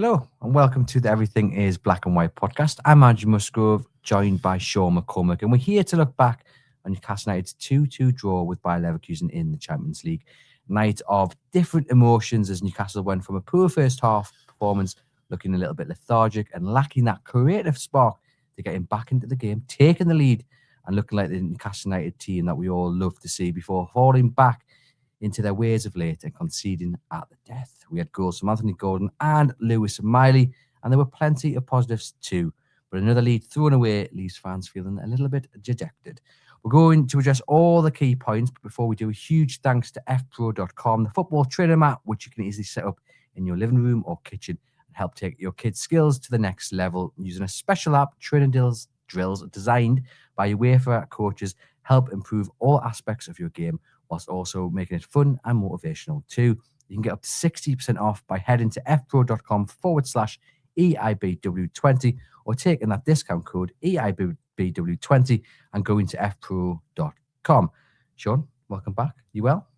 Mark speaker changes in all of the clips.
Speaker 1: Hello and welcome to the Everything is Black and White podcast. I'm Andrew Musgrove, joined by Sean McCormick, and we're here to look back on Newcastle United's 2-2 draw with Bayer Leverkusen in the Champions League. Night of different emotions as Newcastle went from a poor first half performance, looking a little bit lethargic and lacking that creative spark to getting back into the game, taking the lead and looking like the Newcastle United team that we all love to see before falling back into their ways of late and conceding at the death. We had goals from Anthony Gordon and Lewis Miley, and there were plenty of positives too. But another lead thrown away leaves fans feeling a little bit dejected. We're going to address all the key points, but before we do, a huge thanks to fpro.com, the football training app, which you can easily set up in your living room or kitchen and help take your kids' skills to the next level using a special app. Training drills designed by UEFA coaches help improve all aspects of your game, whilst also making it fun and motivational too. You can get up to 60% off by heading to fpro.com/EIBW20 or taking that discount code EIBW20 and going to fpro.com. Sean, welcome back. You well?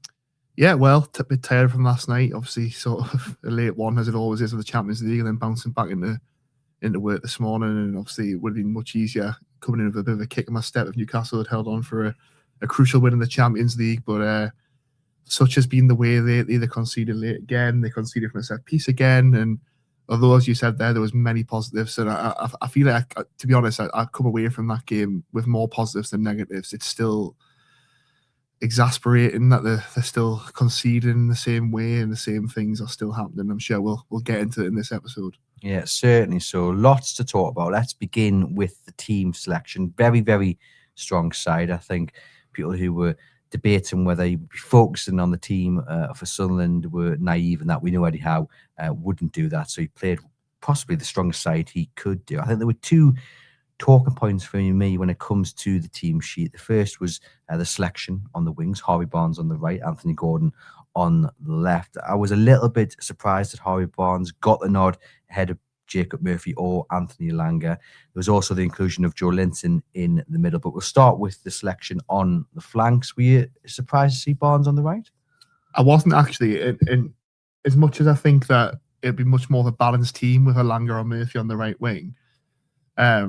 Speaker 2: Yeah, well, a bit tired from last night. Obviously, sort of a late one, as it always is with the Champions League, and then bouncing back into work this morning. And obviously, it would have been much easier coming in with a bit of a kick in my step if Newcastle had held on for a crucial win in the Champions League. But such has been the way they conceded late again. They conceded from a set piece again. And although, as you said there was many positives, and I feel like, to be honest, I've come away from that game with more positives than negatives. It's still exasperating that they're still conceding the same way and the same things are still happening. I'm sure we'll get into it in this episode.
Speaker 1: Yeah, certainly. So lots to talk about. Let's begin with the team selection. Very, very strong side. I think people who were debating whether he'd be focusing on the team for Sunderland were naive, and that we know Eddie Howe wouldn't do that. So he played possibly the strongest side he could do. I think there were two talking points for me when it comes to the team sheet. The first was the selection on the wings, Harvey Barnes on the right, Anthony Gordon on the left. I was a little bit surprised that Harvey Barnes got the nod ahead of Jacob Murphy or Anthony Elanga. There was also the inclusion of Joe Linton in the middle, but we'll start with the selection on the flanks. Were you surprised to see Barnes on the right?
Speaker 2: I wasn't actually, and as much as I think that it'd be much more of a balanced team with Elanga or Murphy on the right wing. I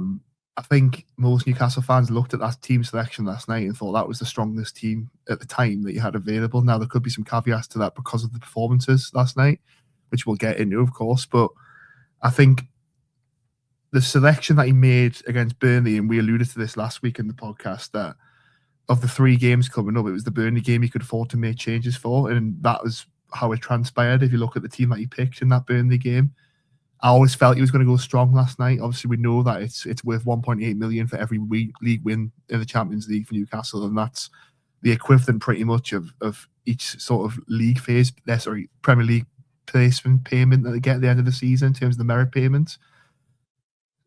Speaker 2: think most Newcastle fans looked at that team selection last night and thought that was the strongest team at the time that you had available. Now, there could be some caveats to that because of the performances last night, which we'll get into, of course, but I think the selection that he made against Burnley, and we alluded to this last week in the podcast, that of the three games coming up, it was the Burnley game he could afford to make changes for, and that was how it transpired. If you look at the team that he picked in that Burnley game, I always felt he was going to go strong last night. Obviously, we know that it's worth 1.8 million for every league win in the Champions League for Newcastle, and that's the equivalent pretty much of each sort of Premier League placement payment that they get at the end of the season in terms of the merit payments.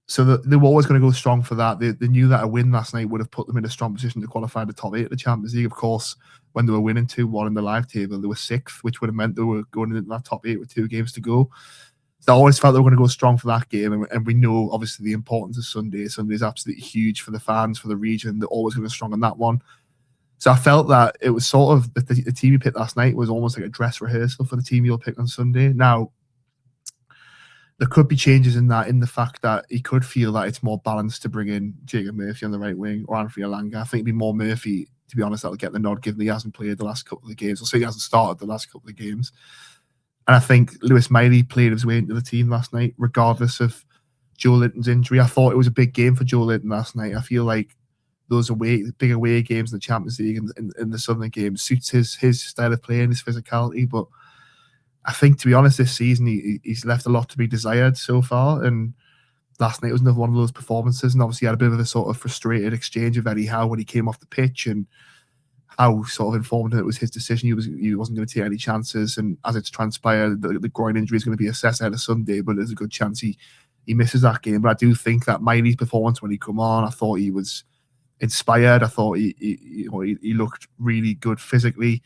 Speaker 2: So they were always going to go strong for that. They knew that a win last night would have put them in a strong position to qualify the top 8 of the Champions League. Of course, when they were winning 2-1 in the live table, they were 6th, which would have meant they were going into that top 8 with 2 games to go. So I always felt they were going to go strong for that game. And we know, obviously, the importance of Sunday. Sunday is absolutely huge for the fans, for the region. They're always going to go strong on that one. So I felt that it was sort of the team you picked last night was almost like a dress rehearsal for the team you'll pick on Sunday. Now, there could be changes in that, in the fact that he could feel that it's more balanced to bring in Jacob Murphy on the right wing or Anthony Elanga. I think it'd be more Murphy, to be honest, that'll get the nod, given he hasn't played the last couple of games. Or so he hasn't started the last couple of games. And I think Lewis Miley played his way into the team last night, regardless of Joe Linton's injury. I thought it was a big game for Joe Linton last night. I feel like those big away games in the Champions League and in the Southern games suits his style of play and his physicality. But I think, to be honest, this season he's left a lot to be desired so far. And last night was another one of those performances. And obviously, he had a bit of a sort of frustrated exchange with Eddie Howe when he came off the pitch, and how sort of informed him it was his decision. He wasn't going to take any chances. And as it's transpired, the groin injury is going to be assessed ahead of Sunday, but there's a good chance he misses that game. But I do think that Miley's performance when he come on, I thought he was inspired. I thought he looked really good physically.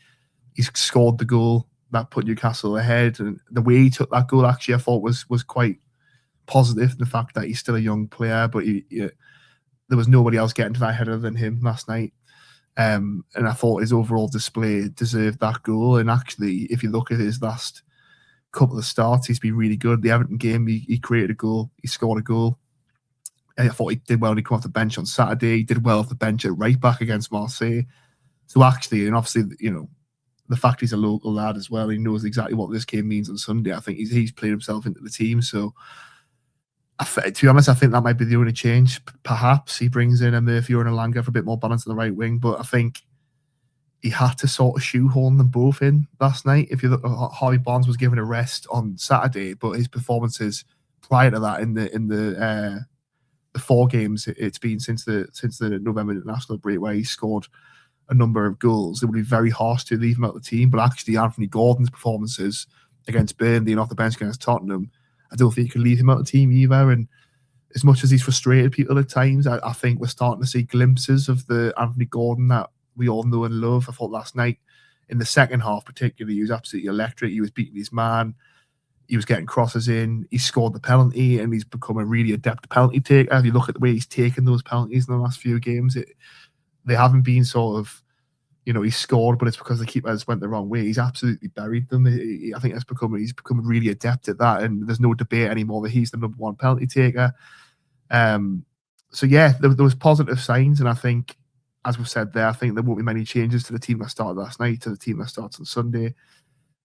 Speaker 2: He scored the goal that put Newcastle ahead, and the way he took that goal, actually, I thought was quite positive. The fact that he's still a young player, but there was nobody else getting to that header than him last night. And I thought his overall display deserved that goal. And actually, if you look at his last couple of starts, he's been really good. The Everton game, he created a goal. He scored a goal. I thought he did well when he came off the bench on Saturday. He did well off the bench at right back against Marseille. So actually, and obviously, the fact he's a local lad as well, he knows exactly what this game means on Sunday. I think he's played himself into the team. So, to be honest, I think that might be the only change. Perhaps he brings in a Murphy or an Elanga for a bit more balance on the right wing. But I think he had to sort of shoehorn them both in last night. If you look, Harvey Barnes was given a rest on Saturday, but his performances prior to that in the 4 games it's been since the November international break, where he scored a number of goals, it would be very harsh to leave him out of the team. But actually, Anthony Gordon's performances against Burnley and off the bench against Tottenham, I don't think you can leave him out of the team either. And as much as he's frustrated people at times, I think we're starting to see glimpses of the Anthony Gordon that we all know and love. I thought last night, in the second half particularly, he was absolutely electric. He was beating his man. He was getting crosses in. He scored the penalty, and he's become a really adept penalty taker. If you look at the way he's taken those penalties in the last few games, they haven't been sort of, he scored, but it's because the keeper has went the wrong way. He's absolutely buried them. I think he's become really adept at that, and there's no debate anymore that he's the number 1 penalty taker. So yeah, there was positive signs, and I think, as we've said there, I think there won't be many changes to the team that started last night to the team that starts on Sunday.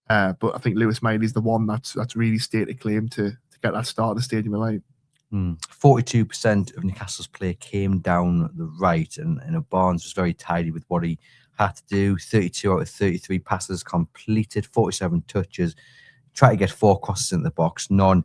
Speaker 2: But I think Lewis Miley's the one that's really stated claim to get that start at the Stadium of Light.
Speaker 1: 42% of Newcastle's play came down the right, and Barnes was very tidy with what he had to do. 32 out of 33 passes completed, 47 touches, tried to get 4 crosses into the box, none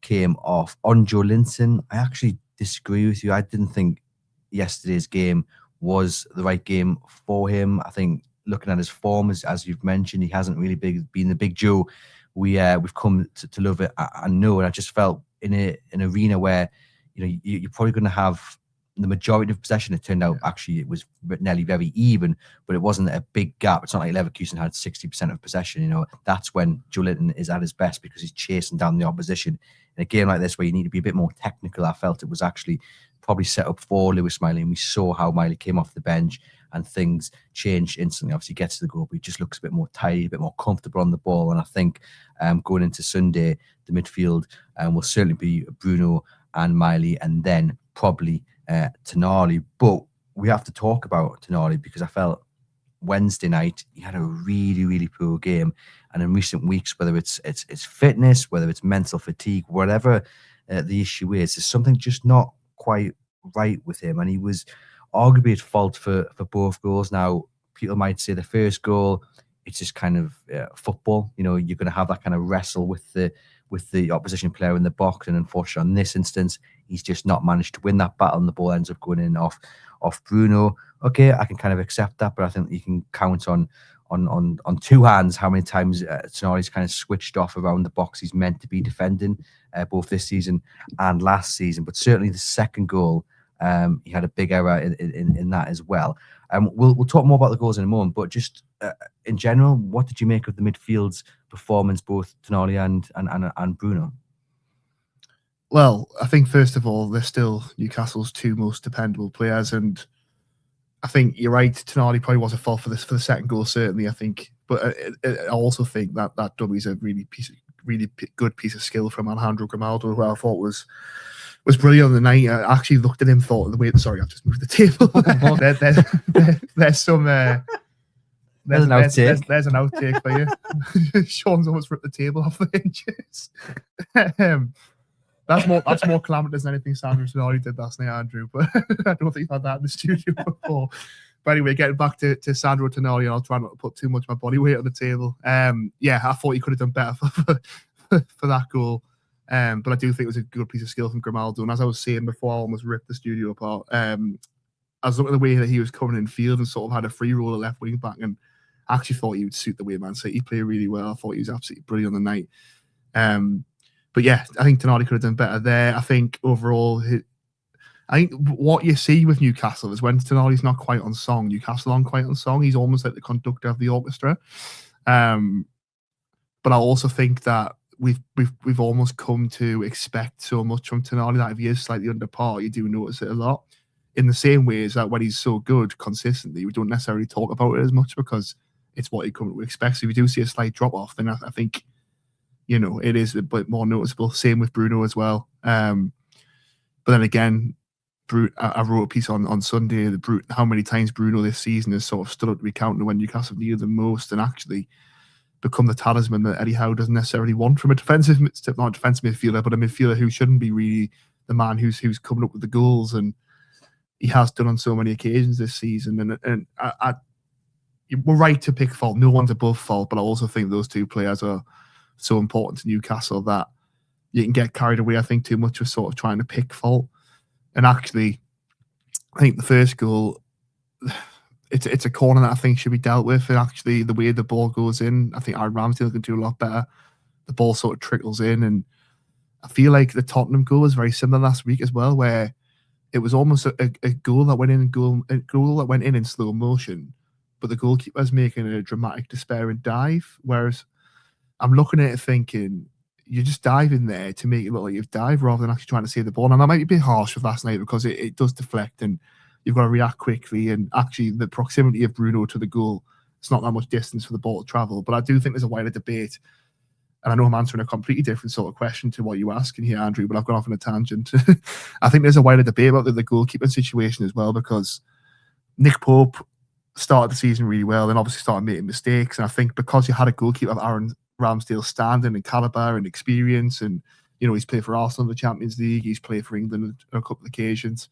Speaker 1: came off. On Joe Linton, I actually disagree with you. I didn't think yesterday's game was the right game for him. I think looking at his form, as you've mentioned, he hasn't really been the big Joe we've come to love it. I know, and I just felt in an arena where you're probably going to have the majority of possession. It turned out actually it was nearly very even, but it wasn't a big gap. It's not like Leverkusen had 60% of possession. That's when Joe Linton is at his best, because he's chasing down the opposition. In a game like this where you need to be a bit more technical, I felt it was actually probably set up for Lewis Miley, and we saw how Miley came off the bench and things changed instantly. Obviously, gets to the goal, but he just looks a bit more tidy, a bit more comfortable on the ball. And I think going into Sunday, the midfield will certainly be Bruno and Miley, and then probably Tonali. But we have to talk about Tonali, because I felt Wednesday night he had a really, really poor game. And in recent weeks, whether it's fitness, whether it's mental fatigue, whatever the issue is, there's something just not quite right with him. And he was arguably at fault for both goals. Now, people might say the first goal, it's just kind of football. You're going to have that kind of wrestle with the opposition player in the box. And unfortunately, in this instance, he's just not managed to win that battle, and the ball ends up going in off Bruno. Okay, I can kind of accept that, but I think you can count on 2 hands how many times Tonali's kind of switched off around the box he's meant to be defending, both this season and last season. But certainly the second goal, he had a big error in that as well. We'll talk more about the goals in a moment, but just in general, what did you make of the midfield's performance, both Tonali and Bruno?
Speaker 2: Well, I think first of all, they're still Newcastle's 2 most dependable players, and I think you're right. Tonali probably was a fault for the second goal, certainly. I think, but I also think that dummy is a really good piece of skill from Alejandro Grimaldo, who I thought was brilliant on the night. I actually looked at him, thought the way. Sorry, I've just moved the table. There's some. There's an outtake. There's an outtake for you. Sean's almost ripped the table off the hinges. That's more calamitous than anything Sandro Tonali did last night, Andrew. But I don't think you've had that in the studio before. But anyway, getting back to Sandro Tonali, and I'll try not to put too much of my body weight on the table. Yeah, I thought he could have done better for that goal. But I do think it was a good piece of skill from Grimaldo. And as I was saying before, I almost ripped the studio apart. I was looking at the way that he was coming in field and sort of had a free roll at left wing back, and I actually thought he would suit the way Man City play really well. I thought he was absolutely brilliant on the night. But yeah, I think Tonali could have done better there. I think overall, I think what you see with Newcastle is when Tonali's not quite on song, Newcastle aren't quite on song. He's almost like the conductor of the orchestra. But I also think that we've almost come to expect so much from Tonali that if he is slightly under par, you do notice it a lot. In the same way as that when he's so good consistently, we don't necessarily talk about it as much because it's what you come to expect. So if you do see a slight drop off, then I think it is a bit more noticeable. Same with Bruno as well. But then again, I wrote a piece on Sunday, how many times Bruno this season has sort of stood up to be counted when Newcastle needed them most, and actually become the talisman that Eddie Howe doesn't necessarily want from not a defensive midfielder, but a midfielder who shouldn't be really the man who's coming up with the goals, and he has done on so many occasions this season. And we're right to pick fault. No one's above fault, but I also think those two players are so important to Newcastle that you can get carried away, I think, too much with sort of trying to pick fault. And actually, I think the first goal, it's a corner that I think should be dealt with. And actually, the way the ball goes in, I think Aaron Ramsdale can do a lot better. The ball sort of trickles in, and I feel like the Tottenham goal was very similar last week as well, where it was almost a goal that went in, in slow motion, but the goalkeeper's making a dramatic, despairing dive. Whereas I'm looking at it thinking, you just dive in there to make it look like you've dived rather than actually trying to save the ball. And I might be a bit harsh with last night because it does deflect and you've got to react quickly. And actually, the proximity of Bruno to the goal, it's not that much distance for the ball to travel. But I do think there's a wider debate. And I know I'm answering a completely different sort of question to what you were asking here, Andrew, but I've gone off on a tangent. I think there's a wider debate about the goalkeeping situation as well, because Nick Pope started the season really well and obviously started making mistakes. And I think because you had a goalkeeper of Aaron Ramsdale standing and caliber and experience, and he's played for Arsenal in the Champions League, he's played for England on a couple of occasions,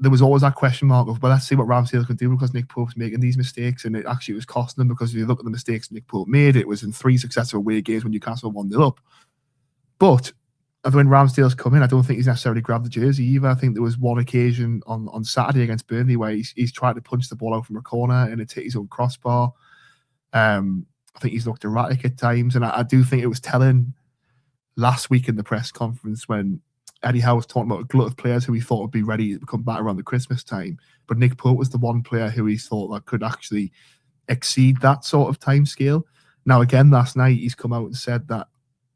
Speaker 2: there was always that question mark of, well, let's see what Ramsdale can do because Nick Pope's making these mistakes, and it actually was costing them, because if you look at the mistakes Nick Pope made, it was in 3 successive away games when Newcastle 1-0 up. But when Ramsdale's come in, I don't think he's necessarily grabbed the jersey either. I think there was one occasion on Saturday against Burnley where he's tried to punch the ball out from a corner and it hit his own crossbar. I think he's looked erratic at times, and I do think it was telling last week in the press conference when Eddie Howe was talking about a glut of players who he thought would be ready to come back around the Christmas time. But Nick Pope was the one player who he thought that could actually exceed that sort of time scale. Now, again, last night, he's come out and said that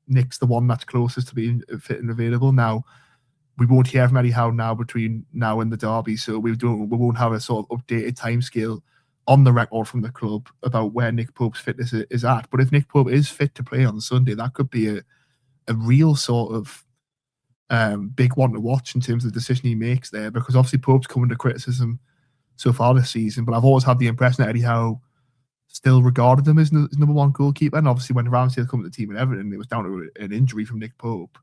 Speaker 2: Nick's the one that's closest to being fit and available. Now, we won't hear from Eddie Howe now between now and the derby, so we won't have a sort of updated time scale on the record from the club about where Nick Pope's fitness is at. But if Nick Pope is fit to play on Sunday, that could be a real sort of big one to watch in terms of the decision he makes there, because obviously Pope's come under criticism so far this season, but I've always had the impression that Eddie Howe still regarded him as number one goalkeeper. And obviously when Ramsdale came to the team at Everton, it was down to an injury from Nick Pope.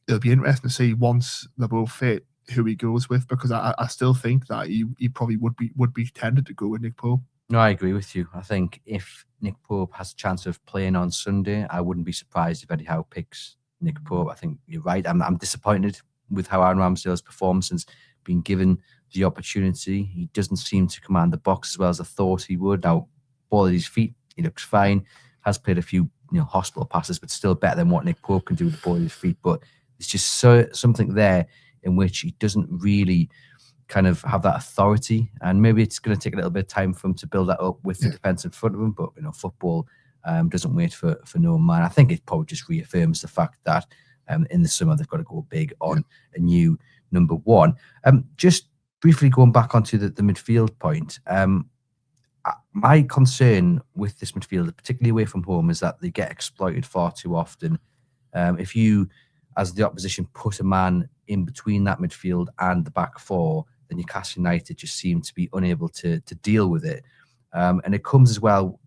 Speaker 2: It'll be interesting to see once they're both fit who he goes with, because I still think that he probably would be tended to go with Nick Pope.
Speaker 1: No, I agree with you. I think if Nick Pope has a chance of playing on Sunday, I wouldn't be surprised if Eddie Howe picks Nick Pope. I think you're right. I'm disappointed with how Aaron Ramsdale's performance has been given the opportunity. He doesn't seem to command the box as well as I thought he would. Now, ball at his feet, he looks fine. Has played a few hospital passes, but still better than what Nick Pope can do with the ball at his feet. But it's just something there in which he doesn't really kind of have that authority, and maybe it's going to take a little bit of time for him to build that up with the defence in front of him. But football doesn't wait for no man. I think it probably just reaffirms the fact that in the summer they've got to go big on a new number one. Just briefly going back onto the midfield point, my concern with this midfield, particularly away from home, is that they get exploited far too often. If you, as the opposition, put a man in between that midfield and the back four, then Newcastle United just seem to be unable to deal with it. And it comes as well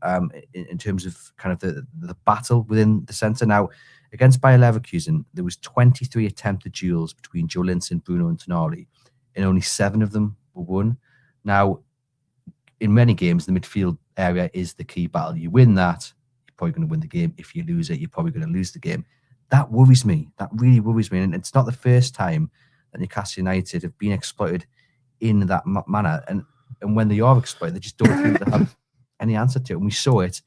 Speaker 1: in terms of kind of the battle within the centre. Now, against Bayer Leverkusen, there was 23 attempted duels between Joe Linton, Bruno and Tonali, and only 7 of them were won. Now, in many games, the midfield area is the key battle. You win that, you're probably going to win the game. If you lose it, you're probably going to lose the game. That worries me. That really worries me. And it's not the first time that Newcastle United have been exploited in that manner. And when they are exploited, they just don't seem to have any answer to it. And we saw it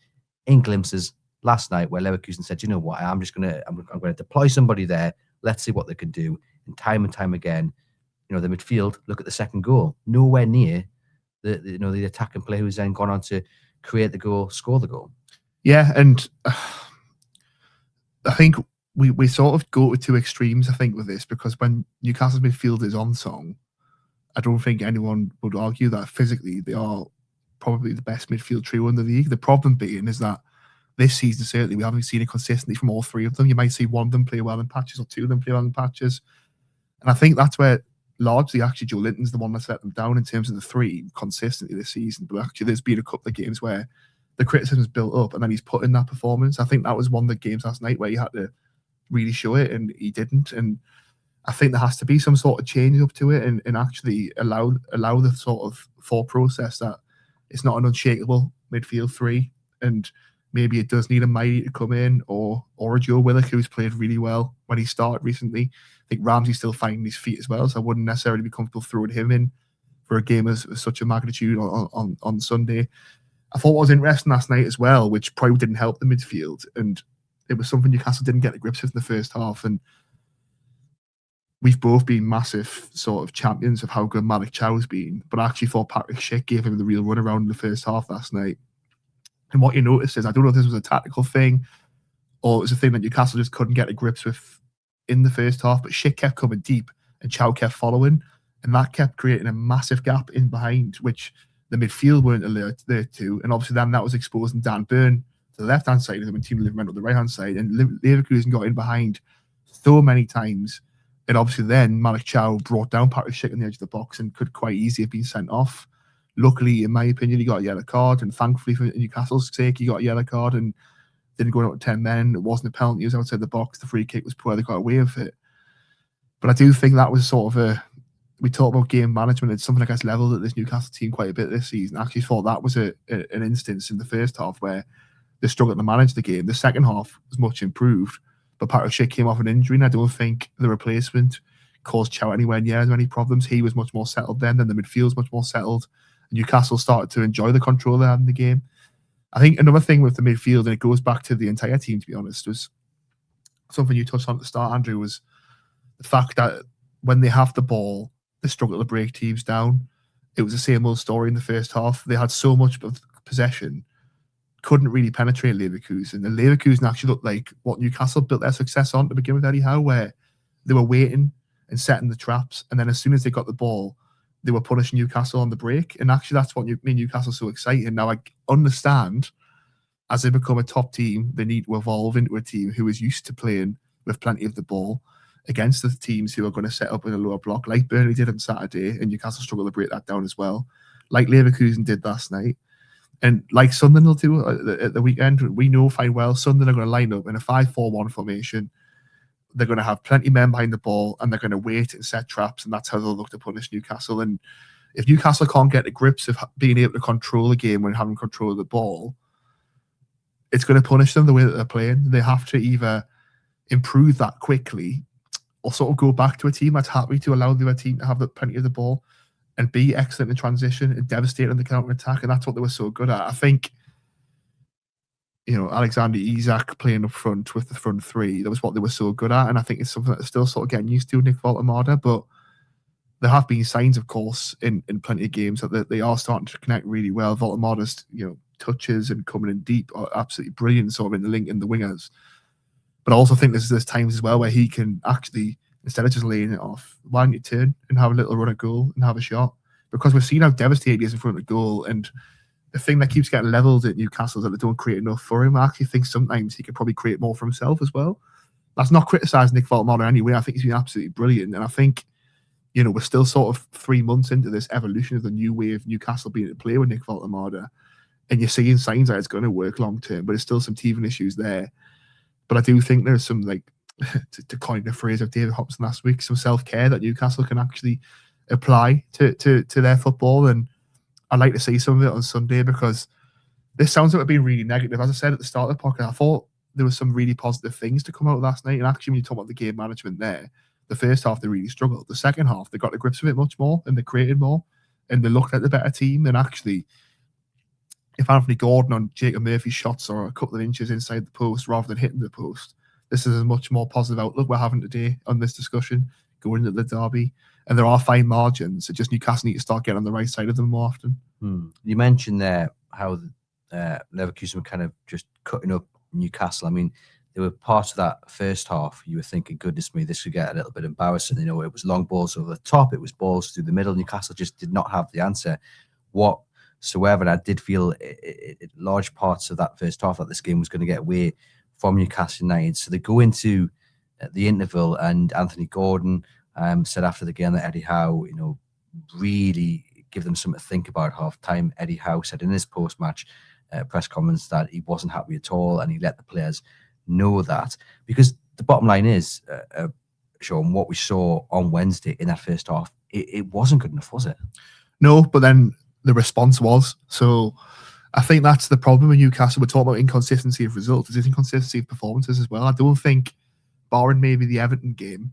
Speaker 1: in glimpses last night where Leverkusen said, you know what, I'm going to deploy somebody there. Let's see what they can do. And time again, the midfield, look at the second goal. Nowhere near the attacking player who's then gone on to create the goal, score the goal.
Speaker 2: Yeah, and I think we sort of go to 2 extremes, I think, with this, because when Newcastle's midfield is on song, I don't think anyone would argue that physically they are probably the best midfield trio in the league. The problem being is that this season, certainly, we haven't seen it consistently from all three of them. You might see one of them play well in patches or two of them play well in patches. And I think that's where largely actually Joe Linton's the one that's let them down in terms of the three consistently this season. But actually there's been a couple of games where the criticism's built up and then he's put in that performance. I think that was one of the games last night where he had to really show it and he didn't. And I think there has to be some sort of change up to it and actually allow the sort of thought process that it's not an unshakable midfield three, and maybe it does need a Mighty to come in or a Joe Willock who's played really well when he started recently. I think Ramsey's still finding his feet as well, so I wouldn't necessarily be comfortable throwing him in for a game of such a magnitude on Sunday. I thought what was interesting last night as well, which probably didn't help the midfield, and it was something Newcastle didn't get the grips with in the first half, and we've both been massive sort of champions of how good Malik Chow's been, but I actually thought Patrick Schick gave him the real run around in the first half last night. And what you notice is, I don't know if this was a tactical thing or it was a thing that Newcastle just couldn't get to grips with in the first half, but Schick kept coming deep and Chow kept following, and that kept creating a massive gap in behind, which the midfield weren't alert there to. And obviously then that was exposing Dan Burn to the left-hand side of them and Team Liverpool to the right-hand side, and Leverkusen got in behind so many times. And obviously then Malik Chow brought down Patrick Schick on the edge of the box and could quite easily have been sent off. Luckily, in my opinion, he got a yellow card, and thankfully for Newcastle's sake, he got a yellow card and didn't go out to 10 men. It wasn't a penalty, it was outside the box. The free kick was poor, they got away with it. But I do think that was sort of we talk about game management, it's something I guess leveled at this Newcastle team quite a bit this season. I actually thought that was an instance in the first half where they struggled to manage the game. The second half was much improved, but Patrick Schick came off an injury, and I don't think the replacement caused Chow anywhere near as many problems. He was much more settled then the midfield was much more settled. And Newcastle started to enjoy the control they had in the game. I think another thing with the midfield, and it goes back to the entire team, to be honest, was something you touched on at the start, Andrew, was the fact that when they have the ball, they struggle to break teams down. It was the same old story in the first half. They had so much of possession, couldn't really penetrate Leverkusen. And Leverkusen actually looked like what Newcastle built their success on to begin with, anyhow, where they were waiting and setting the traps. And then as soon as they got the ball, they were punishing Newcastle on the break. And actually, that's what made Newcastle so exciting. Now, I understand as they become a top team, they need to evolve into a team who is used to playing with plenty of the ball against the teams who are going to set up in a lower block, like Burnley did on Saturday, and Newcastle struggled to break that down as well, like Leverkusen did last night. And like Sunderland will do at the weekend, we know fine well Sunderland are going to line up in a 5-4-1 formation. They're going to have plenty of men behind the ball, and they're going to wait and set traps, and that's how they'll look to punish Newcastle. And if Newcastle can't get the grips of being able to control the game when having control of the ball, it's going to punish them the way that they're playing. They have to either improve that quickly or sort of go back to a team that's happy to allow the other team to have plenty of the ball and be excellent in transition and devastate on the counter-attack. And that's what they were so good at. I think, Alexander Isak playing up front with the front three, that was what they were so good at. And I think it's something that they're still sort of getting used to, Nick Voltemade. But there have been signs, of course, in plenty of games that they are starting to connect really well. Voltemade's, touches and coming in deep are absolutely brilliant, sort of in the link in the wingers. But I also think there's times as well where he can actually, instead of just laying it off, why don't you turn and have a little run at goal and have a shot? Because we've seen how devastating he is in front of goal. And the thing that keeps getting levelled at Newcastle is that they don't create enough for him. I actually think sometimes he could probably create more for himself as well. That's not criticising Nick Voltemade anyway. I think he's been absolutely brilliant. And I think, we're still sort of 3 months into this evolution of the new way of Newcastle being able to play with Nick Voltemade. And you're seeing signs that it's going to work long term, but there's still some teething issues there. But I do think there's some, to coin the phrase of David Hobson last week, some self-care that Newcastle can actually apply to their football. And I'd like to see some of it on Sunday, because this sounds like it's been really negative. As I said at the start of the podcast, I thought there was some really positive things to come out last night. And actually, when you talk about the game management there, the first half, they really struggled. The second half, they got the grips of it much more, and they created more, and they looked like the better team. And actually, if Anthony Gordon on Jacob Murphy's shots are a couple of inches inside the post rather than hitting the post, this is a much more positive outlook we're having today on this discussion going into the derby. And there are fine margins. It's just Newcastle need to start getting on the right side of them more often.
Speaker 1: You mentioned there how Leverkusen were kind of just cutting up Newcastle. I mean, they were part of that first half. You were thinking, goodness me, this could get a little bit embarrassing. It was long balls over the top. It was balls through the middle. Newcastle just did not have the answer. What whatsoever. And I did feel large parts of that first half that this game was going to get away from Newcastle United. So they go into the interval, and Anthony Gordon said after the game that Eddie Howe, really give them something to think about at half time. Eddie Howe said in his post-match press conference that he wasn't happy at all, and he let the players know that, because the bottom line is, Sean, what we saw on Wednesday in that first half, it wasn't good enough, was it?
Speaker 2: No, but then the response was. So I think that's the problem with Newcastle. We're talking about inconsistency of results. There's inconsistency of performances as well. I don't think, barring maybe the Everton game,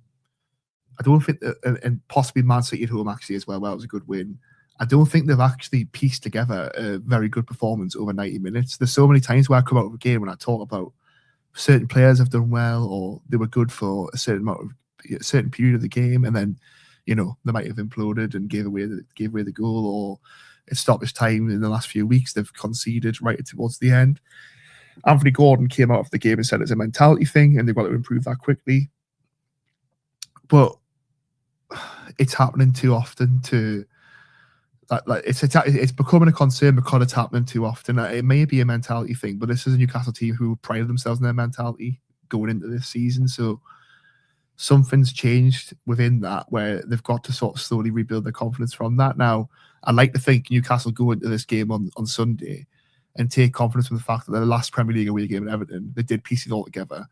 Speaker 2: I don't think, and possibly Man City at home actually as well, that was a good win. I don't think they've actually pieced together a very good performance over 90 minutes. There's so many times where I come out of a game and I talk about certain players have done well, or they were good for a certain period of the game, and then they might have imploded and gave away the goal, or it's stoppage time in the last few weeks they've conceded right towards the end. Anthony Gordon came out of the game and said it's a mentality thing and they've got to improve that quickly. But it's happening too often to like it's becoming a concern because it's happening too often. It may be a mentality thing, but this is a Newcastle team who prided themselves on their mentality going into this season. So something's changed within that where they've got to sort of slowly rebuild their confidence from that. Now, I'd like to think Newcastle go into this game on Sunday and take confidence from the fact that their last Premier League away game at Everton, they did piece it all together.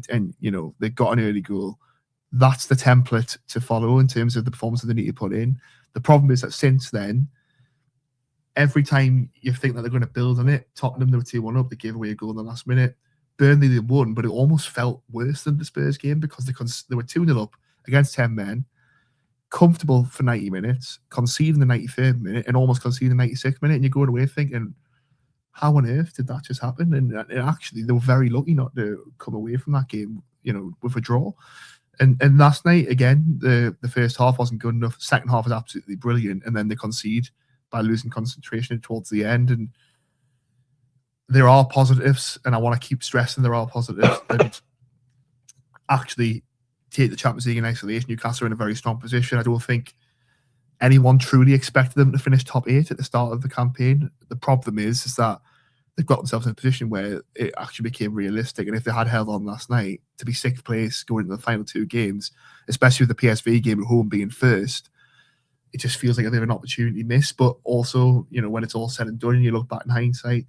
Speaker 2: And, they got an early goal. That's the template to follow in terms of the performance that they need to put in. The problem is that since then, every time you think that they're going to build on it, Tottenham, they were 2-1 up, they gave away a goal in the last minute. Burnley, they won, but it almost felt worse than the Spurs game because they were 2-0 up against 10 men, comfortable for 90 minutes, conceding the 93rd minute and almost conceding the 96th minute, and you're going away thinking, how on earth did that just happen? And actually, they were very lucky not to come away from that game, with a draw. And last night, again, the first half wasn't good enough. The second half was absolutely brilliant. And then they concede by losing concentration towards the end. And there are positives, and I want to keep stressing there are positives. And actually take the Champions League in isolation, Newcastle are in a very strong position. I don't think anyone truly expected them to finish top 8 at the start of the campaign. The problem is that they've got themselves in a position where it actually became realistic. And if they had held on last night to be 6th place going into the final 2 games, especially with the PSV game at home being first, it just feels like a bit of an opportunity missed. But also, when it's all said and done and you look back in hindsight,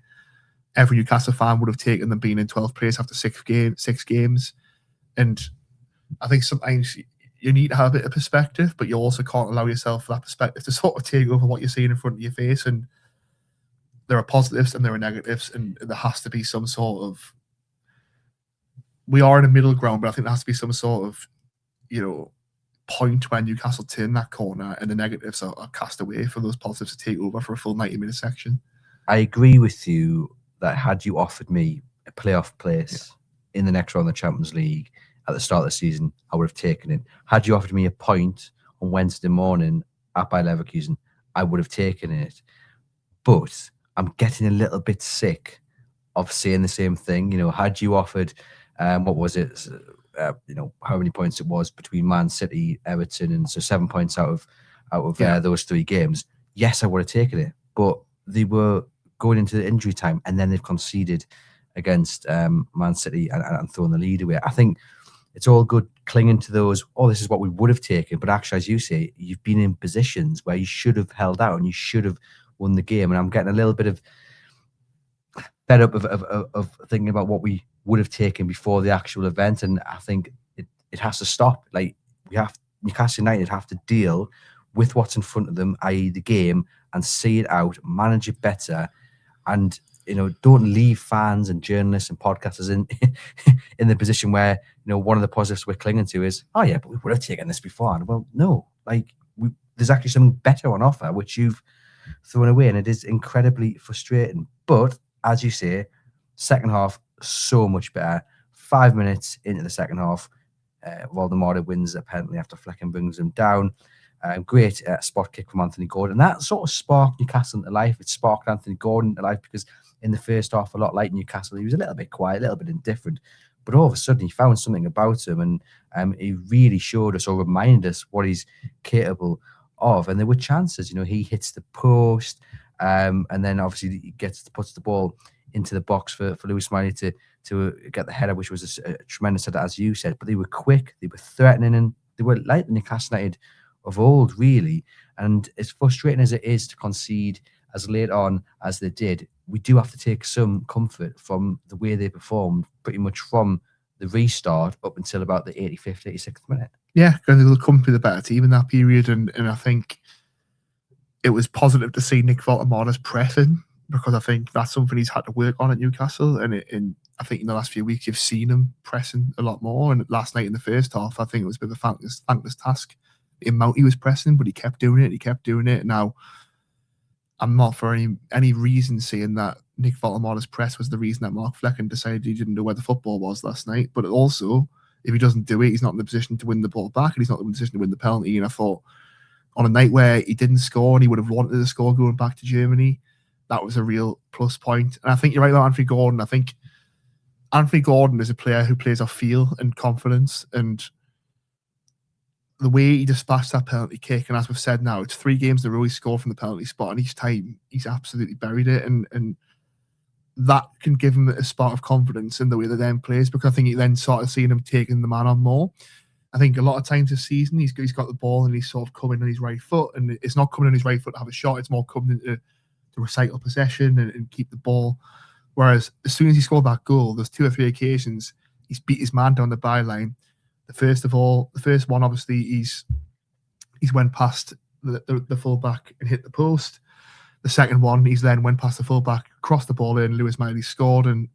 Speaker 2: every Newcastle fan would have taken them being in 12th place after 6 games. And I think sometimes you need to have a bit of perspective, but you also can't allow yourself that perspective to sort of take over what you're seeing in front of your face. And there are positives and there are negatives, and there has to be some sort of, we are in a middle ground, but I think there has to be some sort of, point where Newcastle turn that corner and the negatives are cast away for those positives to take over for a full 90-minute section.
Speaker 1: I agree with you that had you offered me a playoff place in the next round of the Champions League at the start of the season, I would have taken it. Had you offered me a point on Wednesday morning at Bayer Leverkusen, I would have taken it. But I'm getting a little bit sick of saying the same thing. Had you offered, what was it? How many points it was between Man City, Everton, and so 7 points out of those 3 games. Yes, I would have taken it, but they were going into the injury time, and then they've conceded against Man City and thrown the lead away. I think it's all good clinging to those, this is what we would have taken, but actually, as you say, you've been in positions where you should have held out and you should have won the game. And I'm getting a little bit of fed up of thinking about what we would have taken before the actual event, and I think it has to stop. Like, Newcastle United have to deal with what's in front of them, i.e. the game, and see it out, manage it better, and don't leave fans and journalists and podcasters in the position where one of the positives we're clinging to is, but we would have taken this before. And well, no, there's actually something better on offer which you've thrown away, and it is incredibly frustrating. But as you say, second half so much better. 5 minutes into the second half, Waldemar wins a penalty after Flecken brings him down. Great spot kick from Anthony Gordon. That sort of sparked Newcastle into life. It sparked Anthony Gordon into life because in the first half, a lot like Newcastle, he was a little bit quiet, a little bit indifferent. But all of a sudden, he found something about him, and he really showed us or reminded us what he's capable of. And there were chances. He hits the post. and then obviously he puts the ball into the box for Lewis Miley to get the header, which was a tremendous header, as you said. But they were quick, they were threatening, and they were like the Newcastle United of old, really. And as frustrating as it is to concede as late on as they did, we do have to take some comfort from the way they performed pretty much from the restart up until about the 85th, 86th minute.
Speaker 2: Yeah, because they'll come to the better team in that period. And I think it was positive to see Nick Voltemada's pressing, because I think that's something he's had to work on at Newcastle. And I think in the last few weeks, you've seen him pressing a lot more. And last night in the first half, I think it was a bit of a thankless task. The amount he was pressing, but he kept doing it. Now, I'm not for any reason saying that Nick Voltemada's press was the reason that Mark Flecken decided he didn't know where the football was last night. But also, if he doesn't do it, he's not in the position to win the ball back, and he's not in the position to win the penalty. And I thought, on a night where he didn't score and he would have wanted to score going back to Germany, that was a real plus point. And I think you're right about Anthony Gordon. I think Anthony Gordon is a player who plays off feel and confidence, and the way he dispatched that penalty kick, and as we've said now, it's 3 games in a row he scored from the penalty spot, and each time he's absolutely buried it, and that can give him a spark of confidence in the way that then plays, because I think he then started seeing him taking the man on more. I think a lot of times this season he's got the ball and he's sort of coming on his right foot, and it's not coming on his right foot to have a shot, it's more coming to recycle possession and keep the ball. Whereas as soon as he scored that goal, there's 2 or 3 occasions he's beat his man down the byline. The first one, obviously, he's went past the fullback and hit the post. The second one, he's then went past the fullback, crossed the ball in, Lewis Miley scored, and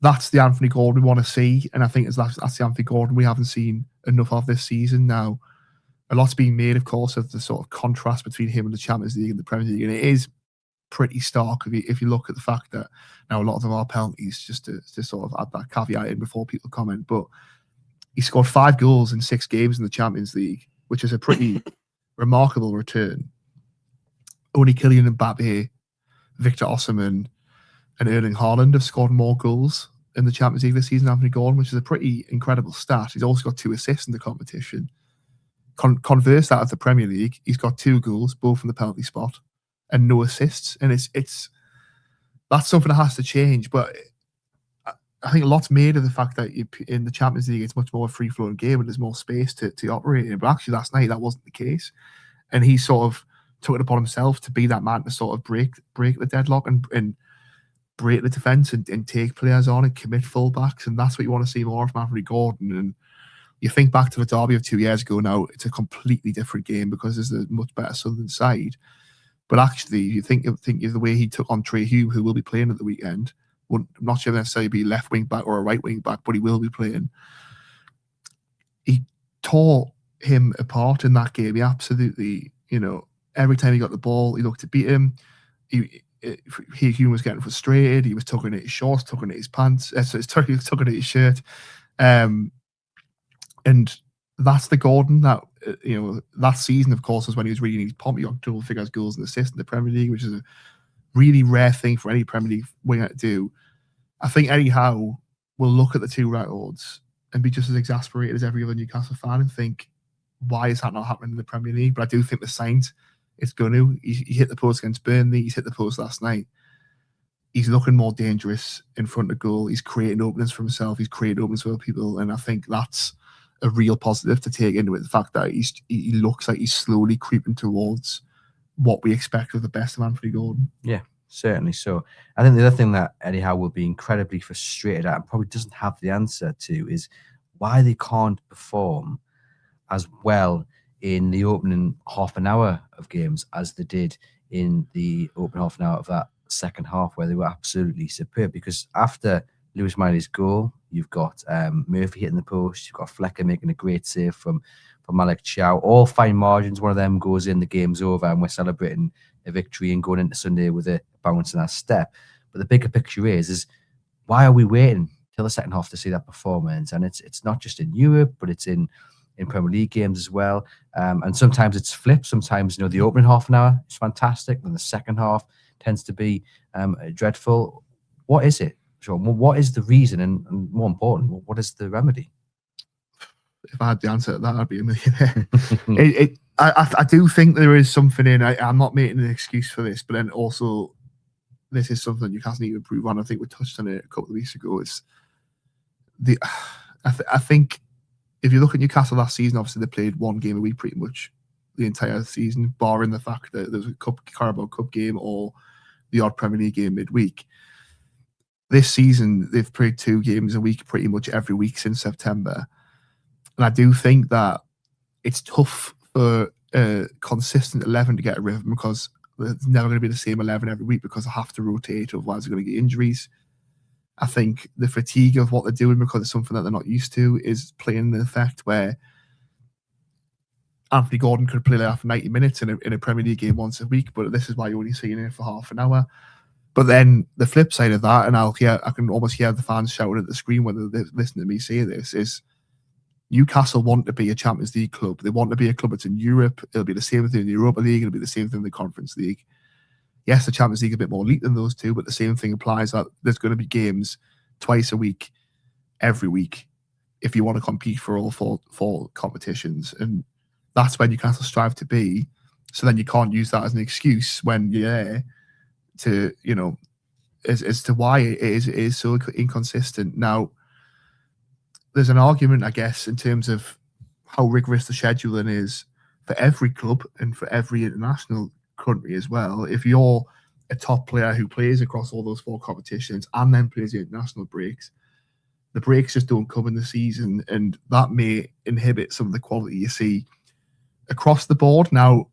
Speaker 2: that's the Anthony Gordon we want to see. And I think that's the Anthony Gordon we haven't seen enough of this season. Now, a lot's being made, of course, of the sort of contrast between him and the Champions League and the Premier League, and it is pretty stark if you look at the fact that now a lot of them are penalties, just to sort of add that caveat in before people comment. But he scored 5 goals in 6 games in the Champions League, which is a pretty remarkable return. Only Kylian Mbappe, Victor Osimhen, and Erling Haaland have scored more goals in the Champions League this season than Anthony Gordon, which is a pretty incredible stat. He's also got 2 assists in the competition. Converse that of the Premier League, he's got 2 goals, both from the penalty spot, and no assists. And it's that's something that has to change. But I think a lot's made of the fact that in the Champions League, it's much more a free-flowing game and there's more space to operate in. But actually, last night, that wasn't the case. And he sort of took it upon himself to be that man to sort of break the deadlock and break the defence and take players on and commit fullbacks. And that's what you want to see more from Anthony Gordon. And you think back to the derby of 2 years ago now, it's a completely different game because there's a much better Southern side. But actually, you think of the way he took on Trey Hume, who will be playing at the weekend. I'm not sure necessarily be left wing back or a right wing back, but he will be playing. He tore him apart in that game. He absolutely, every time he got the ball, he looked to beat him. Hume was getting frustrated. He was tugging at his shorts, tugging at his pants. He was tugging at his shirt. And that's the Gordon that, that season, of course, was when he was reading his pomp. He got double figures goals and assists in the Premier League, which is a really rare thing for any Premier League winger to do. I think Eddie Howe will look at the 2 records and be just as exasperated as every other Newcastle fan and think, why is that not happening in the Premier League? But I do think the signs it's going to. He hit the post against Burnley. He's hit the post last night. He's looking more dangerous in front of goal. He's creating openings for himself. He's creating openings for other people. And I think that's a real positive to take into it. The fact that he looks like he's slowly creeping towards what we expect of the best of Anthony Gordon.
Speaker 1: Yeah, certainly so. I think the other thing that Eddie Howe will be incredibly frustrated at and probably doesn't have the answer to is why they can't perform as well in the opening half an hour of games as they did in the opening half an hour of that second half, where they were absolutely superb. Because after Lewis Miley's goal, you've got Murphy hitting the post, you've got Flecker making a great save from Malik Chow. All fine margins. One of them goes in, the game's over, and we're celebrating a victory and going into Sunday with a bounce in our step. But the bigger picture is why are we waiting till the second half to see that performance? And it's not just in Europe, but it's in Premier League games as well. And sometimes it's flipped. Sometimes, the opening half an hour is fantastic, and the second half tends to be dreadful. What is it, Sean? What is the reason? And more important, what is the remedy?
Speaker 2: If I had the answer to that, I'd be a millionaire. I do think there is something in. I'm not making an excuse for this, but then also this is something that Newcastle need to improve on. I think we touched on it a couple of weeks ago. It's the I think if you look at Newcastle last season, obviously they played one game a week pretty much the entire season, barring the fact that there was a Carabao Cup game or the odd Premier League game midweek. This season, they've played 2 games a week pretty much every week since September. And I do think that it's tough for a consistent 11 to get a rhythm because it's never going to be the same 11 every week because they have to rotate, otherwise they're going to get injuries. I think the fatigue of what they're doing because it's something that they're not used to is playing the effect where Anthony Gordon could play there for 90 minutes in a Premier League game once a week, but this is why you're only seeing it for half an hour. But then the flip side of that, and I can almost hear the fans shouting at the screen whether they listen to me say this, is Newcastle want to be a Champions League club. They want to be a club that's in Europe. It'll be the same thing in the Europa League. It'll be the same thing in the Conference League. Yes, the Champions League is a bit more elite than those two, but the same thing applies that there's going to be games twice a week, every week, if you want to compete for all four competitions. And that's where Newcastle strive to be. So then you can't use that as an excuse when you're there to, as to why it is so inconsistent. Now, there's an argument, I guess, in terms of how rigorous the scheduling is for every club and for every international country as well. If you're a top player who plays across all those 4 competitions and then plays the international breaks, the breaks just don't come in the season, and that may inhibit some of the quality you see across the board. Now,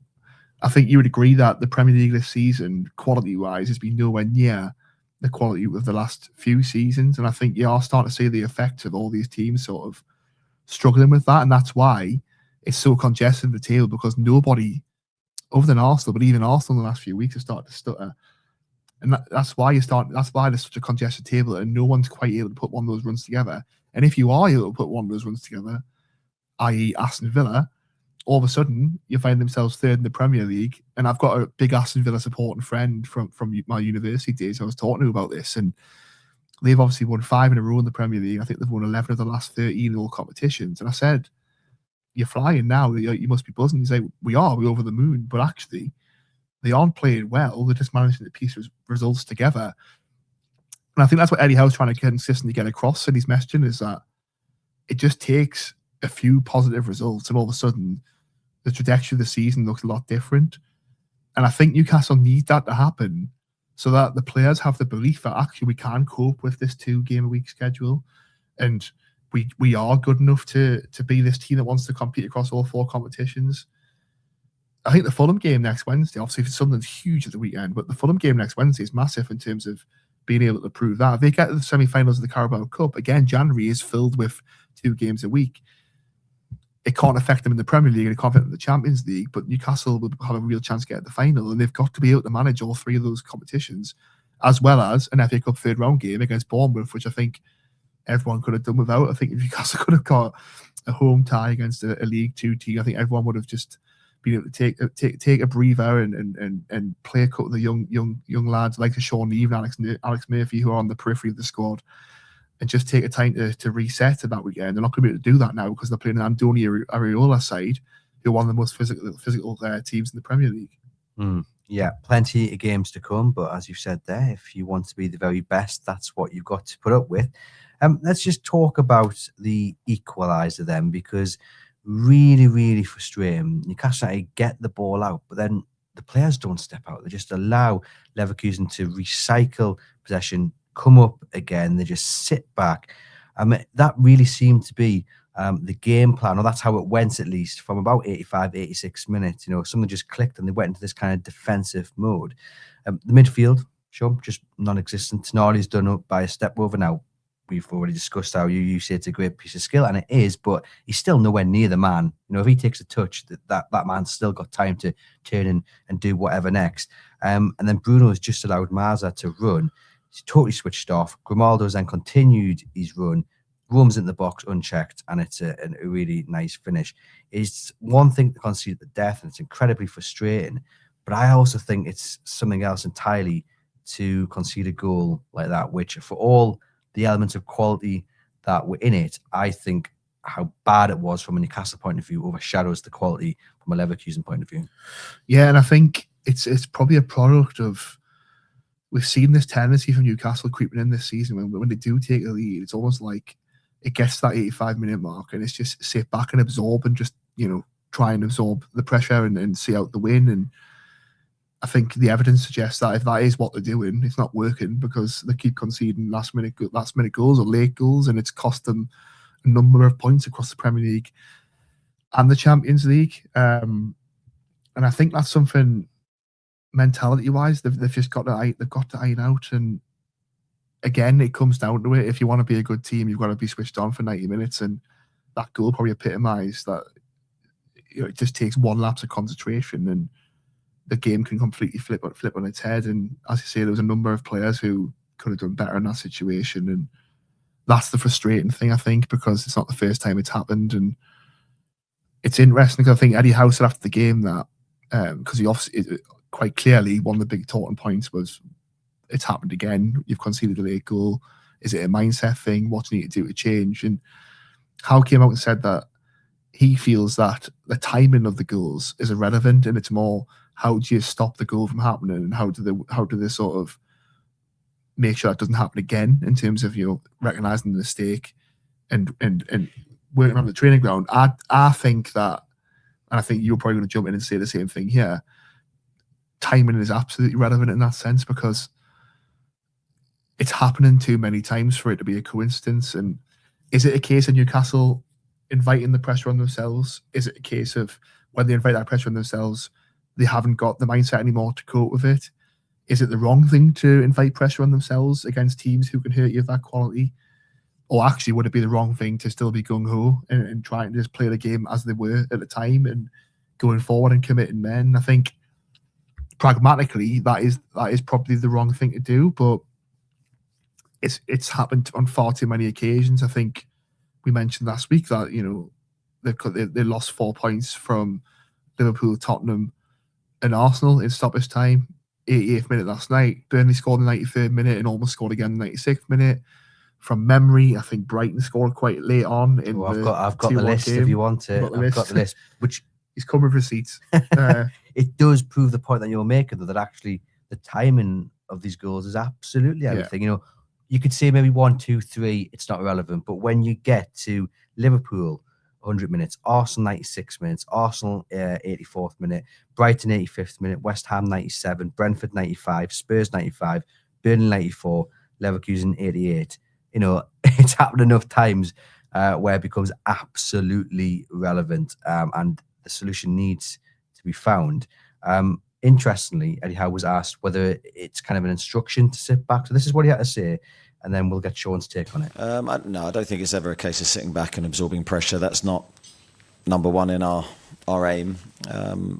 Speaker 2: I think you would agree that the Premier League this season, quality-wise, has been nowhere near the quality of the last few seasons, and I think you are starting to see the effect of all these teams sort of struggling with that, and that's why it's so congested in the table, because nobody, other than Arsenal, but even Arsenal in the last few weeks have started to stutter, and that's why there's such a congested table, and no one's quite able to put one of those runs together. And if you are able to put one of those runs together, i.e. Aston Villa, all of a sudden you find themselves third in the Premier League. And I've got a big Aston Villa supporting friend from my university days I was talking to about this, and they've obviously won 5 in a row in the Premier League. I think they've won 11 of the last 13 in all competitions. And I said, you're flying now, you must be buzzing. He's like, we're over the moon, but actually they aren't playing well, they're just managing to piece results together. And I think that's what Eddie Howe's trying to consistently get across in his messaging, is that it just takes a few positive results and all of a sudden the trajectory of the season looks a lot different. And I think Newcastle need that to happen so that the players have the belief that actually we can cope with this 2-game-a-week schedule, and we are good enough to be this team that wants to compete across all 4 competitions. I think the Fulham game next Wednesday, obviously something's huge at the weekend, but the Fulham game next Wednesday is massive in terms of being able to prove that. If they get to the semi-finals of the Carabao Cup, again, January is filled with 2 games a week. It can't affect them in the Premier League and it can't affect them in the Champions League, but Newcastle will have a real chance to get to the final, and they've got to be able to manage all 3 of those competitions, as well as an FA Cup 3rd round game against Bournemouth, which I think everyone could have done without. I think if Newcastle could have got a home tie against a League 2 team, I think everyone would have just been able to take a breather and play a couple of the young lads like Sean Eve and Alex Murphy, who are on the periphery of the squad, and just take a time to reset at that weekend. They're not going to be able to do that now because they're playing an Andoni Areola side, who are one of the most physical teams in the Premier League.
Speaker 1: Yeah, plenty of games to come, but as you said there, if you want to be the very best, that's what you've got to put up with. Let's just talk about the equaliser then, because really, really frustrating. Newcastle United get the ball out, but then the players don't step out. They just allow Leverkusen to recycle possession, come up again. They just sit back. That really seemed to be the game plan, or that's how it went, at least from about 85, 86 minutes. Something just clicked and they went into this kind of defensive mode. The midfield, sure, just non-existent. Tonali's done up by a step over now. We've already discussed how you say it's a great piece of skill, and it is, but he's still nowhere near the man. If he takes a touch, that man's still got time to turn in and do whatever next. And then Bruno has just allowed Marza to run. He's totally switched off. Grimaldo's then continued his run, roams in the box unchecked, and it's a really nice finish. It's one thing to concede at the death, and it's incredibly frustrating, but I also think it's something else entirely to concede a goal like that, which for all the elements of quality that were in it, I think how bad it was from a Newcastle point of view overshadows the quality from a Leverkusen point of view.
Speaker 2: Yeah, and I think it's probably a product of, we've seen this tendency from Newcastle creeping in this season. When they do take a lead, it's almost like it gets to that 85-minute mark and it's just sit back and absorb and just, try and absorb the pressure and see out the win. And I think the evidence suggests that if that is what they're doing, it's not working, because they keep conceding last minute goals or late goals, and it's cost them a number of points across the Premier League and the Champions League. And I think that's something mentality-wise they've just got to iron out. And again, it comes down to it. If you want to be a good team, you've got to be switched on for 90 minutes, and that goal probably epitomised that. It just takes one lapse of concentration and the game can completely flip on its head. And as you say, there was a number of players who could have done better in that situation, and that's the frustrating thing, I think, because it's not the first time it's happened. And it's interesting because I think Eddie Howe said after the game that because he obviously quite clearly one of the big talking points was, it's happened again, you've conceded a late goal, is it a mindset thing, what do you need to do to change? And Howe came out and said that he feels that the timing of the goals is irrelevant, and it's more, how do you stop the goal from happening, and how do they sort of make sure that doesn't happen again, in terms of recognizing the mistake and working on the training ground. I think that, and I think you're probably going to jump in and say the same thing here, timing is absolutely relevant in that sense, because it's happening too many times for it to be a coincidence. And is it a case of Newcastle inviting the pressure on themselves? Is it a case of when they invite that pressure on themselves, they haven't got the mindset anymore to cope with it? Is it the wrong thing to invite pressure on themselves against teams who can hurt you of that quality? Or actually, would it be the wrong thing to still be gung-ho and trying to just play the game as they were at the time and going forward and committing men? I think pragmatically, that is probably the wrong thing to do, but it's happened on far too many occasions. I think we mentioned last week that they lost 4 points from Liverpool, Tottenham, and Arsenal in stoppage time. 88th minute last night. Burnley scored in the 93rd minute and almost scored again in the 96th minute. From memory, I think Brighton scored quite late on.
Speaker 1: I've got the list game. If you want it. I've got the list, which
Speaker 2: he's come with receipts.
Speaker 1: It does prove the point that you're making, though, that actually the timing of these goals is absolutely everything. Yeah. You could say maybe 1, 2, 3, it's not relevant. But when you get to Liverpool, 100 minutes, Arsenal 96 minutes, Arsenal 84th minute, Brighton 85th minute, West Ham 97, Brentford 95, Spurs 95, Burnley 94, Leverkusen 88. It's happened enough times where it becomes absolutely relevant, and the solution needs to be found. Interestingly, Eddie Howe was asked whether it's kind of an instruction to sit back. So this is what he had to say, and then we'll get Sean's take on it.
Speaker 3: No, I don't think it's ever a case of sitting back and absorbing pressure. That's not number one in our aim.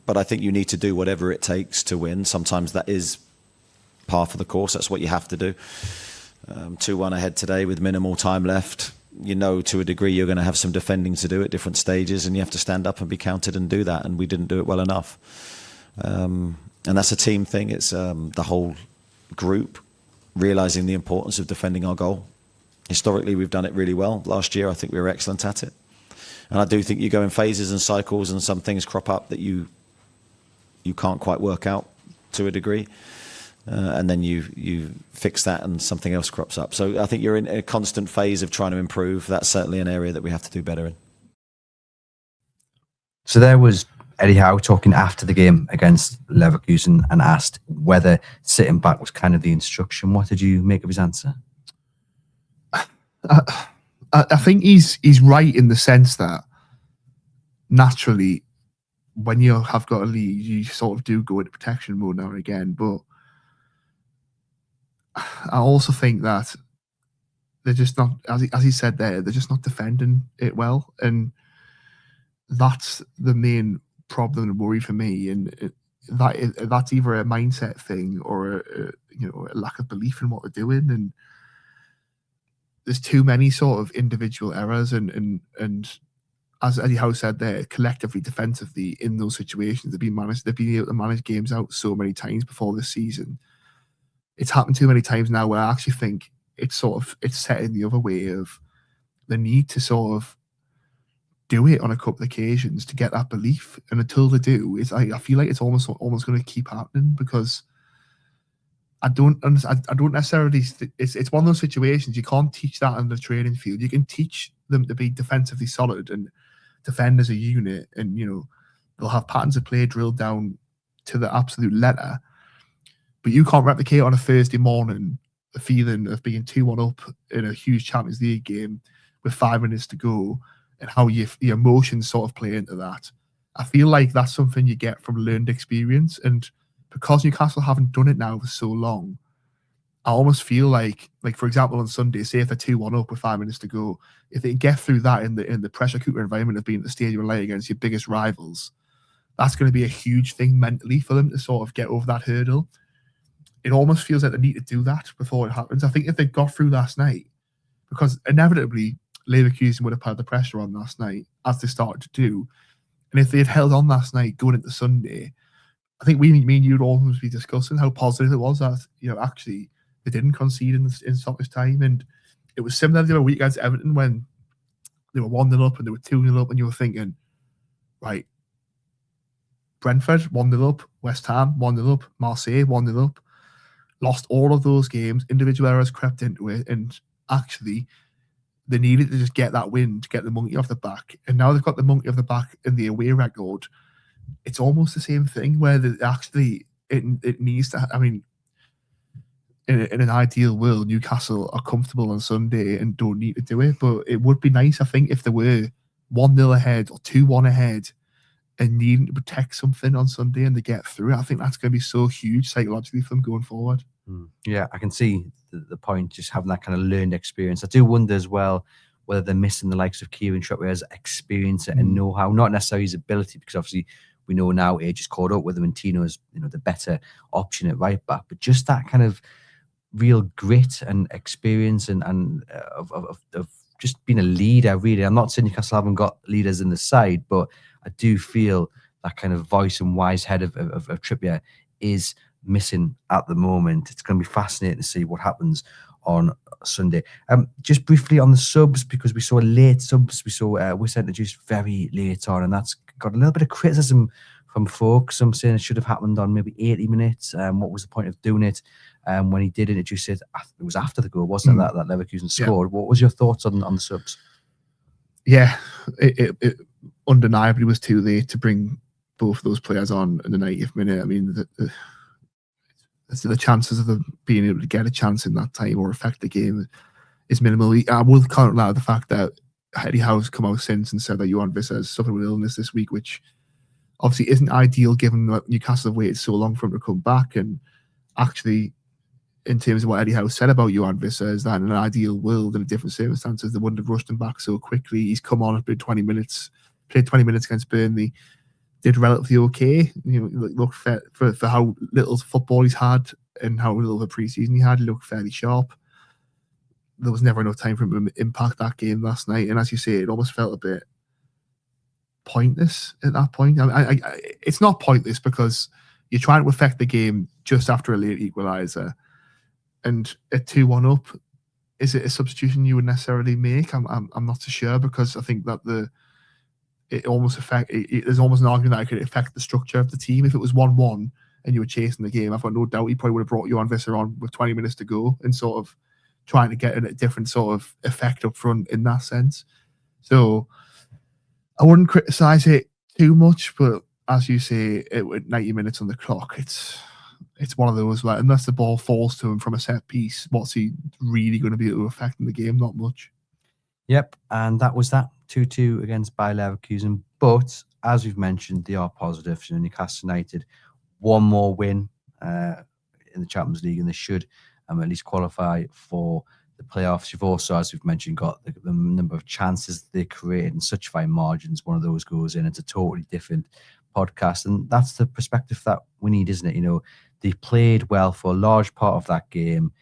Speaker 3: But I think you need to do whatever it takes to win. Sometimes that is par for the course. That's what you have to do. 2-1 ahead today with minimal time left. To a degree you're going to have some defending to do at different stages, and you have to stand up and be counted and do that, and we didn't do it well enough. And that's a team thing. It's the whole group realising the importance of defending our goal. Historically, we've done it really well. Last year, I think we were excellent at it. And I do think you go in phases and cycles, and some things crop up that you can't quite work out to a degree. And then you fix that and something else crops up. So I think you're in a constant phase of trying to improve. That's certainly an area that we have to do better in.
Speaker 1: So there was Eddie Howe talking after the game against Leverkusen and asked whether sitting back was kind of the instruction. What did you make of his answer?
Speaker 2: I think he's right in the sense that naturally when you have got a lead, you sort of do go into protection mode now and again. But I also think that they're just not, as he said there, they're just not defending it well. And that's the main problem and worry for me. And that's either a mindset thing or a lack of belief in what they're doing. And there's too many sort of individual errors. And as Eddie Howe said there, collectively, defensively, in those situations, they've been able to manage games out so many times before this season. It's happened too many times now where I actually think it's set in the other way of the need to sort of do it on a couple of occasions to get that belief. And until they do, I feel like it's almost going to keep happening, because I don't necessarily. It's one of those situations you can't teach that in the training field. You can teach them to be defensively solid and defend as a unit, and they'll have patterns of play drilled down to the absolute letter. But you can't replicate on a Thursday morning the feeling of being 2-1 up in a huge Champions League game with 5 minutes to go, and how your emotions sort of play into that. I feel like that's something you get from learned experience, and because Newcastle haven't done it now for so long, I almost feel like for example, on Sunday, say if they're 2-1 up with 5 minutes to go, if they can get through that in the pressure cooker environment of being at the Stadium of Light against your biggest rivals, that's going to be a huge thing mentally for them to sort of get over that hurdle. It almost feels like they need to do that before it happens. I think if they got through last night, because inevitably Leverkusen would have had the pressure on last night, as they started to do, and if they had held on last night going into Sunday, I think me and you would almost be discussing how positive it was that actually they didn't concede in stoppage time. And it was similar to the other week against Everton when they were 1-0 up and they were 2-0 up, and you were thinking, right, Brentford 1-0 up, West Ham 1-0 up, Marseille 1-0 up, lost all of those games. Individual errors crept into it, and actually they needed to just get that win to get the monkey off the back. And now they've got the monkey off the back in the away record. It's almost the same thing where it needs to. I mean, in an ideal world, Newcastle are comfortable on Sunday and don't need to do it. But it would be nice, I think, if they were 1-0 ahead or 2-1 ahead and needing to protect something on Sunday and they get through it. I think that's going to be so huge psychologically for them going forward.
Speaker 1: Yeah, I can see the point, just having that kind of learned experience. I do wonder as well whether they're missing the likes of Kieran Trippier's experience and know-how, not necessarily his ability, because obviously we know now age is caught up with him and Tino is the better option at right back, but just that kind of real grit and experience and of just being a leader, really. I'm not saying Newcastle haven't got leaders in the side, but I do feel that kind of voice and wise head of Trippier is missing at the moment. It's going to be fascinating to see what happens on Sunday. Just briefly on the subs, because we saw late subs. We saw Wissa introduced very late on, and that's got a little bit of criticism from folks. Some saying it should have happened on maybe 80 minutes. What was the point of doing it? When he did introduce it, it was after the goal, wasn't it, that Leverkusen scored? Yeah. What was your thoughts on the subs?
Speaker 2: Yeah, it undeniably was too late to bring both of those players on in the 90th minute. I mean, the chances of them being able to get a chance in that time or affect the game is minimal. I will comment out the fact that Eddie Howe's come out since and said that Johan Wissa has suffered with illness this week, which obviously isn't ideal given that Newcastle have waited so long for him to come back. And actually, in terms of what Eddie Howe said about Johan Wissa, is that in an ideal world, in different circumstances, they wouldn't have rushed him back so quickly. He's come on and played 20 minutes against Burnley, did relatively okay. Looked for how little football he's had and how little of a pre-season he had, he looked fairly sharp. There was never enough time for him to impact that game last night. And as you say, it almost felt a bit pointless at that point. It's not pointless because you're trying to affect the game just after a late equaliser. And at 2-1 up, is it a substitution you would necessarily make? I'm not so sure, because I think that there's almost an argument that it could affect the structure of the team. If it was 1-1 and you were chasing the game, I've got no doubt he probably would have brought Johan Wissa on with 20 minutes to go and sort of trying to get a different sort of effect up front in that sense. So I wouldn't criticise it too much, but as you say, with 90 minutes on the clock, it's one of those where unless the ball falls to him from a set piece, what's he really going to be able to affect in the game? Not much.
Speaker 1: Yep, and that was that 2-2 against Bayer Leverkusen. But as we've mentioned, they are positives. Newcastle United, one more win in the Champions League, and they should at least qualify for the playoffs. You've also, as we've mentioned, got the number of chances they created in such fine margins. One of those goes in. It's a totally different podcast, and that's the perspective that we need, isn't it? They played well for a large part of that game,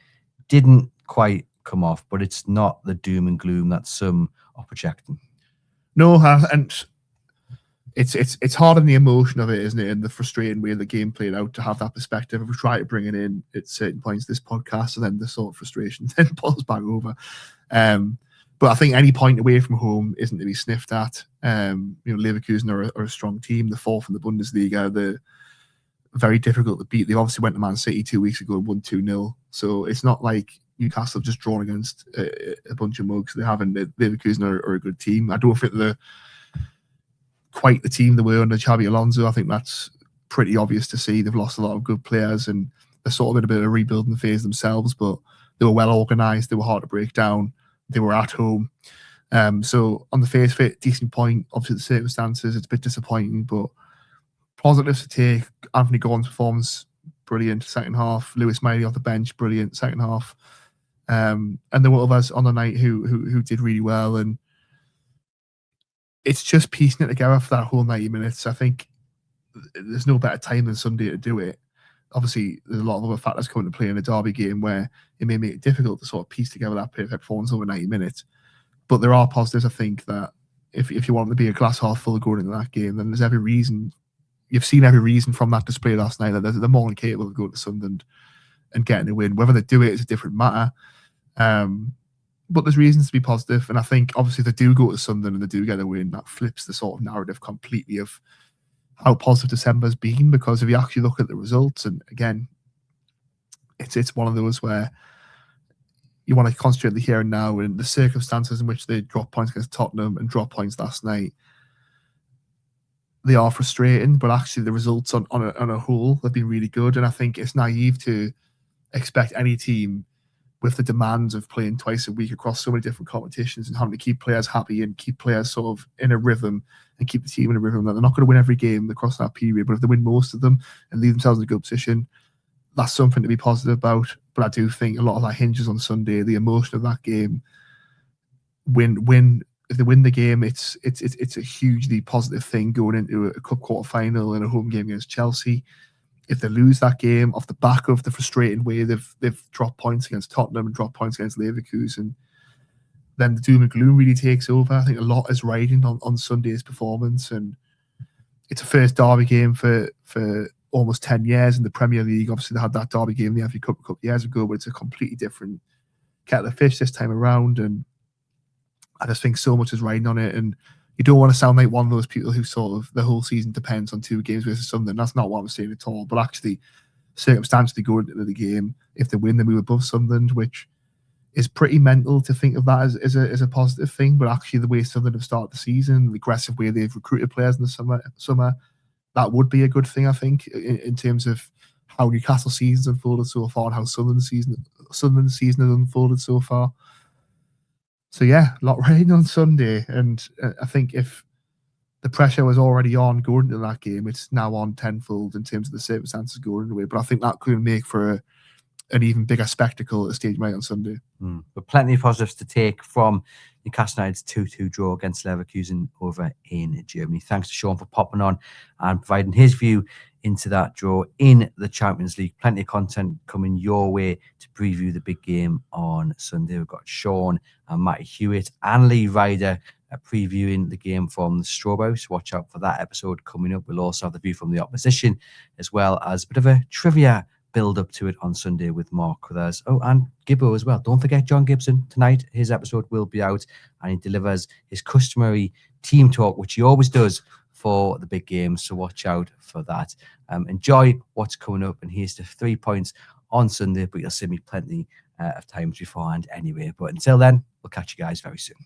Speaker 1: didn't quite come off, but it's not the doom and gloom that some are projecting.
Speaker 2: No, and it's hard in the emotion of it, isn't it, and the frustrating way the game played out to have that perspective. If we try to bring it in at certain points this podcast, and then the sort of frustration then pulls back over. But I think any point away from home isn't to be sniffed at. Leverkusen are a strong team. The fourth in the Bundesliga. They're very difficult to beat. They obviously went to Man City 2 weeks ago and won 2-0. So it's not like Newcastle have just drawn against a bunch of mugs. They haven't. Leverkusen are a good team. I don't think they're quite the team they were under Xabi Alonso. I think that's pretty obvious to see. They've lost a lot of good players and they're sort of in a bit of a rebuilding phase themselves, but they were well organised. They were hard to break down. They were at home. So on the face of it, decent point. Obviously, the circumstances, it's a bit disappointing, but positives to take. Anthony Gordon's performance, brilliant. Second half. Lewis Miley off the bench, brilliant. Second half. And there were others on the night who did really well. And it's just piecing it together for that whole 90 minutes. I think there's no better time than Sunday to do it. Obviously, there's a lot of other factors coming to play in a derby game where it may make it difficult to sort of piece together that perfect performance over 90 minutes. But there are positives, I think, that if you want to be a glass half full going into that game, then there's every reason. You've seen every reason from that display last night that they're more than capable of going to Sunderland and getting a win. Whether they do it is a different matter. But there's reasons to be positive. And I think, obviously, if they do go to Sunderland and they do get a win, that flips the sort of narrative completely of how positive December's been. Because if you actually look at the results, and again, it's one of those where you want to concentrate the here and now and the circumstances in which they drop points against Tottenham and drop points last night. They are frustrating, but actually the results on a whole have been really good. And I think it's naive to expect any team with the demands of playing twice a week across so many different competitions and having to keep players happy and keep players sort of in a rhythm and keep the team in a rhythm that they're not going to win every game across that period. But if they win most of them and leave themselves in a good position, that's something to be positive about. But I do think a lot of that hinges on Sunday, the emotion of that game. If they win the game, it's a hugely positive thing going into a cup quarter final and a home game against Chelsea. If they lose that game off the back of the frustrating way they've dropped points against Tottenham and dropped points against Leverkusen, then the doom and gloom really takes over. I think a lot is riding on Sunday's performance, and it's a first derby game for almost 10 years in the Premier League. Obviously, they had that derby game in the FA Cup a couple of years ago, but it's a completely different kettle of fish this time around, and I just think so much is riding on it. And you don't want to sound like one of those people who sort of the whole season depends on 2 games versus something. That's not what I'm saying at all. But actually, circumstantially going into the game, if they win, they move above Sunderland, which is pretty mental to think of that as a positive thing. But actually, the way Sunderland have started the season, the aggressive way they've recruited players in the summer, that would be a good thing, I think, in terms of how Newcastle season's unfolded so far and how Sunderland's season has unfolded so far. So yeah, a lot riding on Sunday, and I think if the pressure was already on going into that game, it's now on tenfold in terms of the circumstances going away. But I think that could make for an even bigger spectacle at the Stadium right on Sunday.
Speaker 1: But plenty of positives to take from Newcastle United's 2-2 draw against Leverkusen over in Germany. Thanks to Sean for popping on and providing his view into that draw in the Champions League. Plenty of content coming your way to preview the big game on Sunday. We've got Sean and Matty Hewitt and Lee Ryder previewing the game from the Strawberries. Watch out for that episode coming up. We'll also have the view from the opposition, as well as a bit of a trivia build up to it on Sunday with Mark with us. Oh, and Gibbo as well. Don't forget John Gibson tonight. His episode will be out and he delivers his customary team talk, which he always does for the big games. So watch out for that. Enjoy what's coming up. And here's the 3 points on Sunday, but you'll see me plenty of times beforehand anyway. But until then, we'll catch you guys very soon.